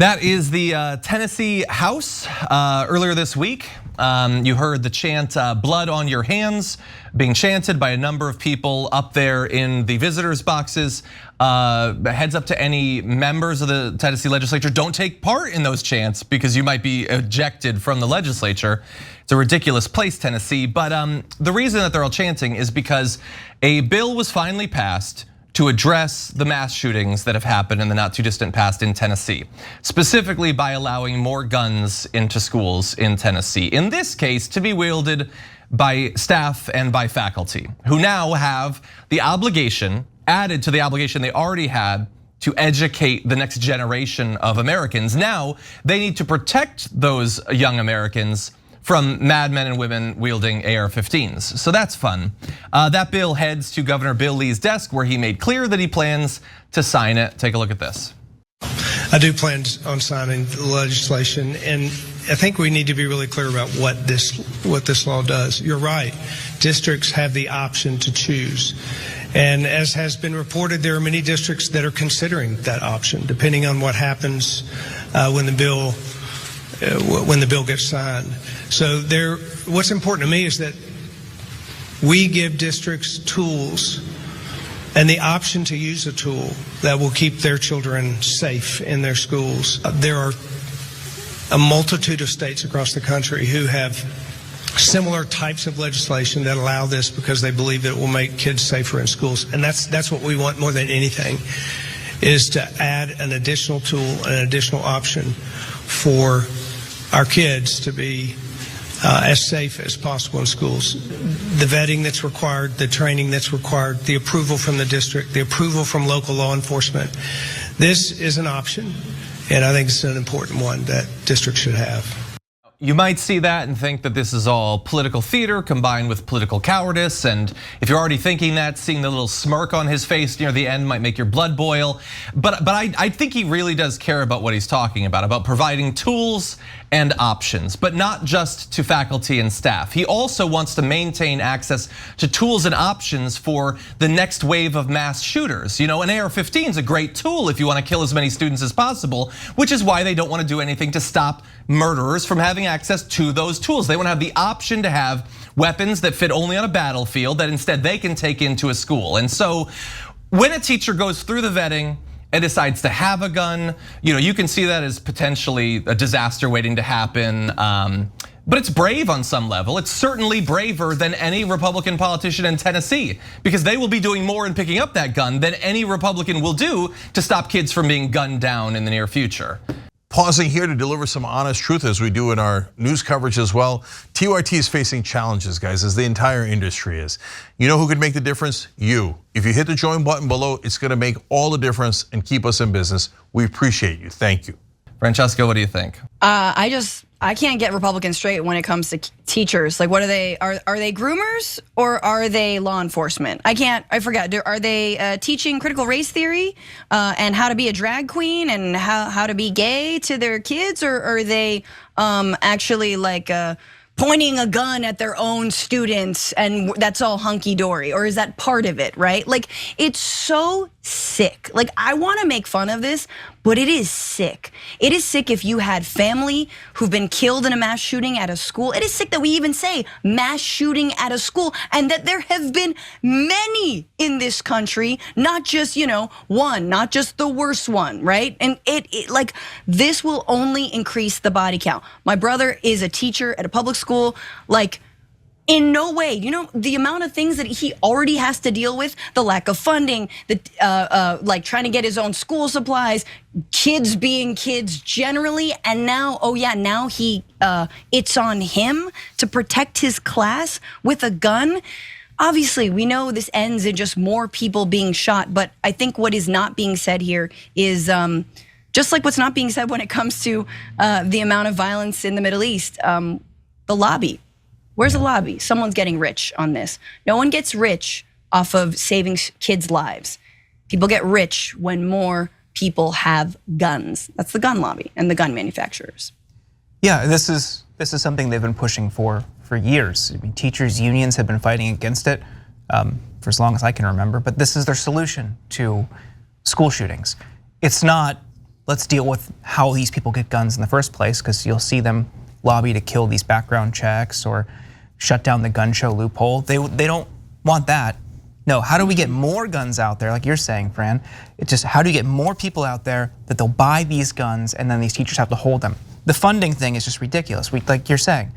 That is the Tennessee House. Earlier this week, you heard the chant, blood on your hands, being chanted by a number of people up there in the visitors boxes. Heads up to any members of the Tennessee legislature, don't take part in those chants because you might be ejected from the legislature. It's a ridiculous place, Tennessee, but the reason that they're all chanting is because a bill was finally passed to address the mass shootings that have happened in the not too distant past in Tennessee, specifically by allowing more guns into schools in Tennessee. In this case, to be wielded by staff and by faculty, who now have the obligation, added to the obligation they already had, to educate the next generation of Americans. Now, they need to protect those young Americans from madmen and women wielding AR-15s. So that's fun. That bill heads to Governor Bill Lee's desk, where he made clear that he plans to sign it. Take a look at this. I do plan on signing the legislation, and I think we need to be really clear about what this law does. You're right, districts have the option to choose. And as has been reported, there are many districts that are considering that option, depending on what happens when the bill gets signed. So what's important to me is that we give districts tools and the option to use a tool that will keep their children safe in their schools. There are a multitude of states across the country who have similar types of legislation that allow this because they believe it will make kids safer in schools. And that's what we want more than anything, is to add an additional tool, an additional option for our kids to be as safe as possible in schools. The vetting that's required, the training that's required, the approval from the district, the approval from local law enforcement. This is an option, and I think it's an important one that districts should have. You might see that and think that this is all political theater combined with political cowardice. And if you're already thinking that, seeing the little smirk on his face near the end might make your blood boil. But I think he really does care about what he's talking about providing tools and options, but not just to faculty and staff. He also wants to maintain access to tools and options for the next wave of mass shooters. You know, an AR-15 is a great tool if you want to kill as many students as possible, which is why they don't want to do anything to stop murderers from having access to those tools. They want to have the option to have weapons that fit only on a battlefield that instead they can take into a school. And so when a teacher goes through the vetting and decides to have a gun, you can see that as potentially a disaster waiting to happen. But it's brave on some level. It's certainly braver than any Republican politician in Tennessee, because they will be doing more in picking up that gun than any Republican will do to stop kids from being gunned down in the near future. Pausing here to deliver some honest truth, as we do in our news coverage as well. TYT is facing challenges, guys, as the entire industry is. You know who could make the difference? You. If you hit the join button below, it's gonna make all the difference and keep us in business. We appreciate you, thank you. Francesca, what do you think? I can't get Republicans straight when it comes to teachers. Like, what are they? Are they groomers or are they law enforcement? I forget. Are they teaching critical race theory and how to be a drag queen and how to be gay to their kids, or are they actually like pointing a gun at their own students and that's all hunky dory? Or is that part of it, right? Like, it's so sick. Like, I wanna make fun of this, but it is sick. It is sick if you had family who've been killed in a mass shooting at a school. It is sick that we even say mass shooting at a school, and that there have been many in this country, not just, one, not just the worst one, right? And it like, this will only increase the body count. My brother is a teacher at a public school. Like, in no way, the amount of things that he already has to deal with, the lack of funding, like trying to get his own school supplies, kids being kids generally, and now, now it's on him to protect his class with a gun. Obviously, we know this ends in just more people being shot, but I think what is not being said here is just like what's not being said when it comes to the amount of violence in the Middle East, the lobby. Where's the lobby? Someone's getting rich on this. No one gets rich off of saving kids' lives. People get rich when more people have guns. That's the gun lobby and the gun manufacturers. Yeah, this is something they've been pushing for years. I mean, teachers' unions have been fighting against it for as long as I can remember, but this is their solution to school shootings. It's not let's deal with how these people get guns in the first place, because you'll see them lobby to kill these background checks or shut down the gun show loophole. They don't want that. No, how do we get more guns out there, like you're saying, Fran? It's just how do you get more people out there that they'll buy these guns and then these teachers have to hold them? The funding thing is just ridiculous. Like you're saying,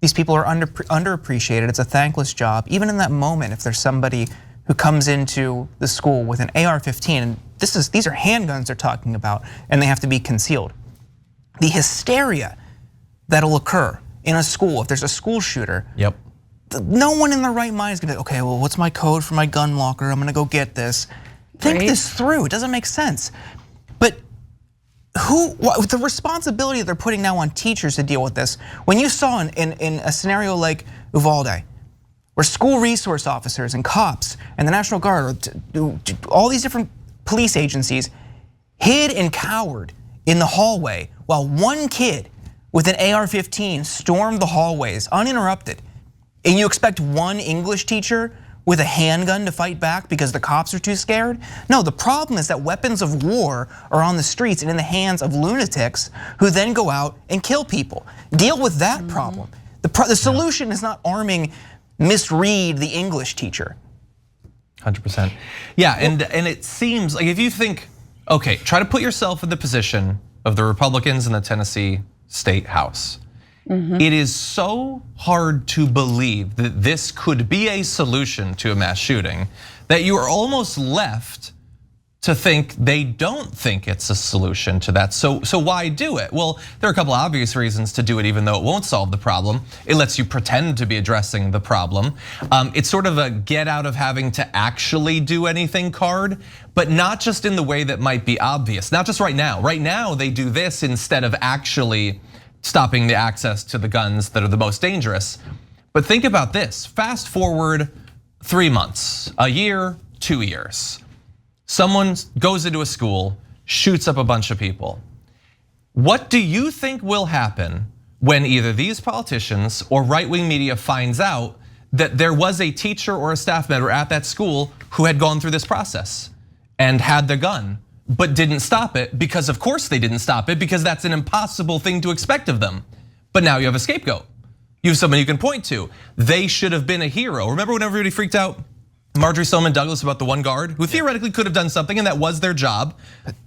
these people are underappreciated. It's a thankless job. Even in that moment, if there's somebody who comes into the school with an AR-15, and these are handguns they're talking about, and they have to be concealed. The hysteria that'll occur in a school if there's a school shooter. Yep. No one in their right mind is gonna be like, okay, well, what's my code for my gun locker? I'm gonna go get this. Think this through. It doesn't make sense. But the responsibility that they're putting now on teachers to deal with this, when you saw in a scenario like Uvalde, where school resource officers and cops and the National Guard, all these different police agencies hid and cowered in the hallway while one kid with an AR-15 stormed the hallways uninterrupted, and you expect one English teacher with a handgun to fight back because the cops are too scared? No, the problem is that weapons of war are on the streets and in the hands of lunatics who then go out and kill people. Deal with that problem. The solution is not arming Miss Reed, the English teacher. 100%. Yeah, and it seems like if you think, okay, try to put yourself in the position of the Republicans in the Tennessee State House. It is so hard to believe that this could be a solution to a mass shooting that you are almost left to think they don't think it's a solution to that. So why do it? Well, there are a couple obvious reasons to do it, even though it won't solve the problem. It lets you pretend to be addressing the problem. It's sort of a get out of having to actually do anything card, but not just in the way that might be obvious. Not just right now. Right now they do this instead of actually stopping the access to the guns that are the most dangerous. But think about this, fast forward 3 months, a year, 2 years. Someone goes into a school, shoots up a bunch of people. What do you think will happen when either these politicians or right-wing media finds out that there was a teacher or a staff member at that school who had gone through this process and had the gun, but didn't stop it? Because of course they didn't stop it, because that's an impossible thing to expect of them. But now you have a scapegoat. You have someone you can point to. They should have been a hero. Remember when everybody freaked out Marjorie Stoneman Douglas about the one guard who theoretically could have done something and that was their job?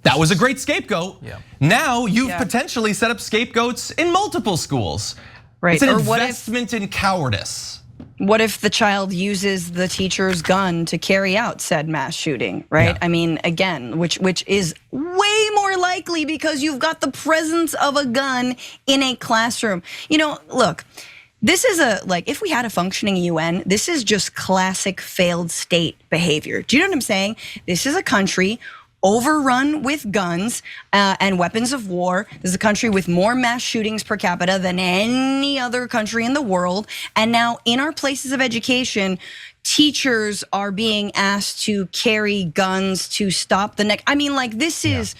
That was a great scapegoat. Now you've potentially set up scapegoats in multiple schools. Right. It's an investment in cowardice. What if the child uses the teacher's gun to carry out said mass shooting, right? Yeah. I mean, again, which is way more likely because you've got the presence of a gun in a classroom. You know, look, this is like, if we had a functioning UN, this is just classic failed state behavior. Do you know what I'm saying? This is a country overrun with guns and weapons of war. This is a country with more mass shootings per capita than any other country in the world. And now in our places of education, teachers are being asked to carry guns to stop the next. I mean, like, this is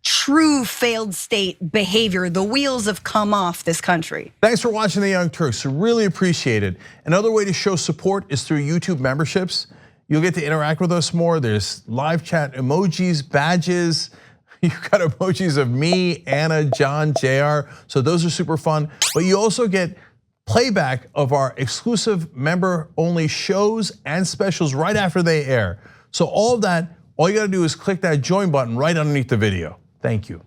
true failed state behavior. The wheels have come off this country. Thanks for watching the Young Turks, really appreciate it. Another way to show support is through YouTube memberships. You'll get to interact with us more. There's live chat emojis, badges. You've got emojis of me, Anna, John, JR. So those are super fun. But you also get playback of our exclusive member-only shows and specials right after they air. So all of that, all you gotta do is click that join button right underneath the video. Thank you.